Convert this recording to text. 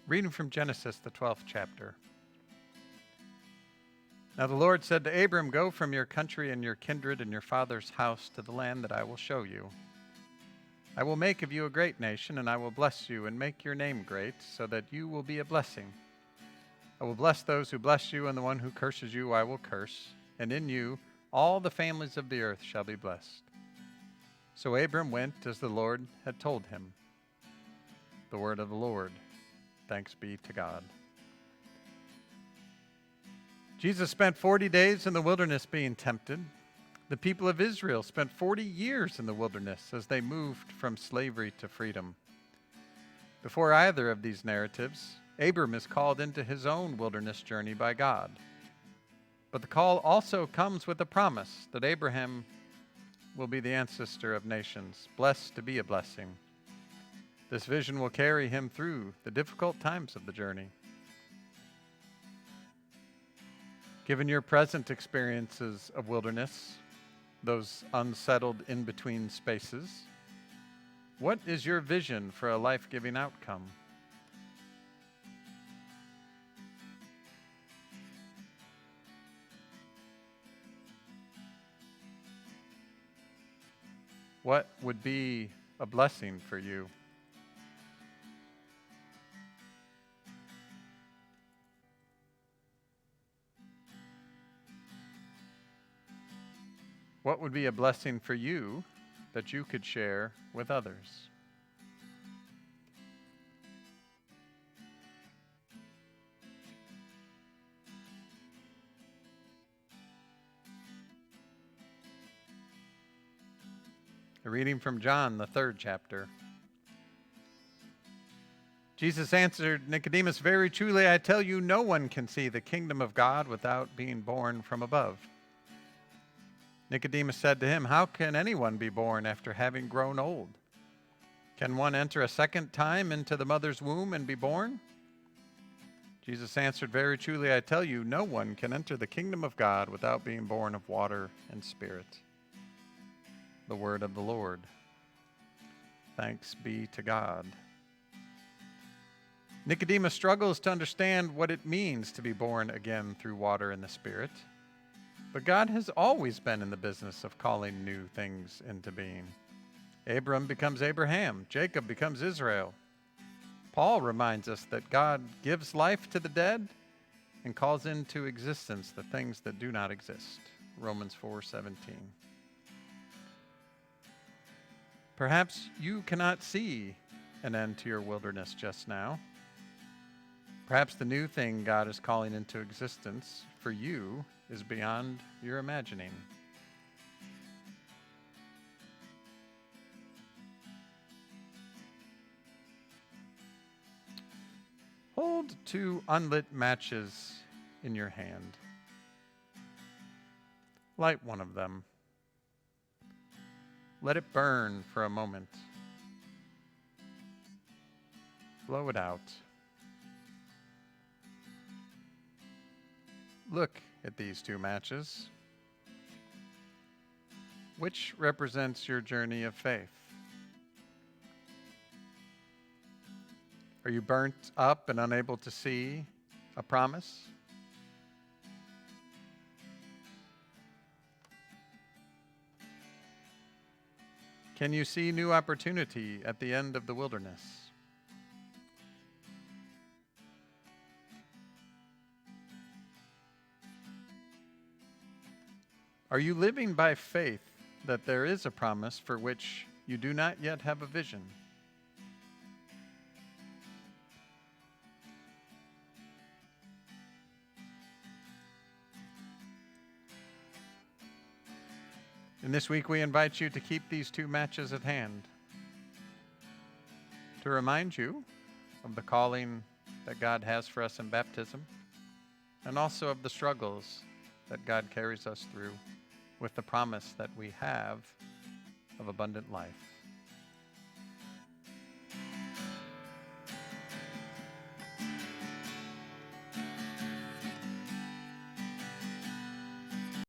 Reading from Genesis, the 12th chapter. Now the Lord said to Abram, "Go from your country and your kindred and your father's house to the land that I will show you. I will make of you a great nation, and I will bless you and make your name great, so that you will be a blessing. I will bless those who bless you, and the one who curses you I will curse, and in you all the families of the earth shall be blessed." So Abram went as the Lord had told him. The word of the Lord. Thanks be to God. Jesus spent 40 days in the wilderness being tempted. The people of Israel spent 40 years in the wilderness as they moved from slavery to freedom. Before either of these narratives, Abram is called into his own wilderness journey by God. But the call also comes with a promise that Abraham will be the ancestor of nations, blessed to be a blessing. This vision will carry him through the difficult times of the journey. Given your present experiences of wilderness, those unsettled in-between spaces, what is your vision for a life-giving outcome? What would be a blessing for you? What would be a blessing for you that you could share with others? A reading from John, the 3rd chapter. Jesus answered Nicodemus, "Very truly I tell you, no one can see the kingdom of God without being born from above." Nicodemus said to him, "How can anyone be born after having grown old? Can one enter a second time into the mother's womb and be born?" Jesus answered, "Very truly I tell you, no one can enter the kingdom of God without being born of water and spirit." The word of the Lord. Thanks be to God. Nicodemus struggles to understand what it means to be born again through water and the Spirit. But God has always been in the business of calling new things into being. Abram becomes Abraham. Jacob becomes Israel. Paul reminds us that God gives life to the dead and calls into existence the things that do not exist. Romans 4:17. Perhaps you cannot see an end to your wilderness just now. Perhaps the new thing God is calling into existence for you is beyond your imagining. Hold 2 unlit matches in your hand. Light one of them. Let it burn for a moment. Blow it out. Look at these 2 matches. Which represents your journey of faith? Are you burnt up and unable to see a promise? Can you see new opportunity at the end of the wilderness? Are you living by faith that there is a promise for which you do not yet have a vision? And this week we invite you to keep these 2 matches at hand to remind you of the calling that God has for us in baptism, and also of the struggles that God carries us through with the promise that we have of abundant life.